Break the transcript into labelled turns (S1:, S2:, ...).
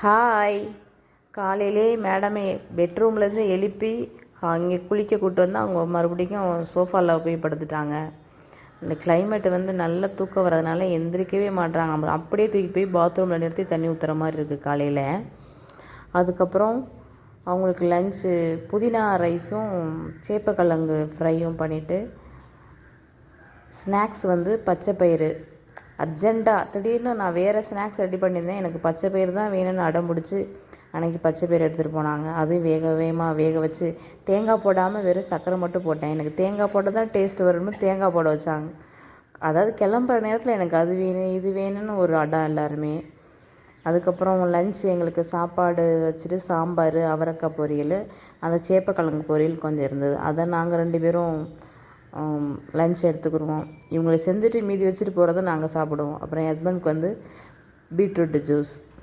S1: Hi. காலையிலே மேடமே பெட்ரூம்லேருந்து எழுப்பி அங்கே குளிக்க கூப்பிட்டு வந்து அவங்க மறுபடியும் சோஃபாவில் போய் படுத்துட்டாங்க. இந்த கிளைமேட்டு நல்ல தூக்கம் வர்றதுனால எந்திரிக்கவே மாட்றாங்க. அப்படியே தூக்கி போய் பாத்ரூமில் நிறுத்தி தண்ணி ஊற்றுற மாதிரி இருக்குது காலையில். அதுக்கப்புறம் அவங்களுக்கு லன்ச்சு புதினா ரைஸும் சேப்பக்கிழங்கு ஃப்ரையும் பண்ணிவிட்டு, ஸ்நாக்ஸ் பச்சை பயிறு அர்ஜெண்ட்டாக திடீர்னு நான் வேறு ஸ்நாக்ஸ் ரெடி பண்ணியிருந்தேன். எனக்கு பச்சை பயிறு தான் வேணும்னு அடம் பிடிச்சி அன்றைக்கி பச்சை பயிறு எடுத்துகிட்டு போனாங்க. அதுவும் வேக வச்சு தேங்காய் போடாமல் வெறும் சர்க்கரை மட்டும் போட்டேன். எனக்கு தேங்காய் போட்டால் தான் டேஸ்ட் வரும்னு தேங்காய் போட வச்சாங்க. அதாவது கிளம்புற நேரத்தில் எனக்கு அது வேணும் இது வேணும்னு ஒரு அடம் எல்லாருமே. அதுக்கப்புறம் லன்ச் எங்களுக்கு சாப்பாடு வச்சுட்டு சாம்பார், அவரைக்காய் பொரியல், அந்த சேப்பக்கிழங்கு பொரியல் கொஞ்சம் இருந்தது. அதை நாங்கள் 2 பேரும் லன்ச் எடுத்துக்கிடுவோம். இவங்களை செஞ்சுட்டு மீதி வச்சுட்டு போகிறத நாங்கள் சாப்பிடுவோம். அப்புறம் என் ஹஸ்பண்டுக்கு பீட்ரூட்டு ஜூஸ்.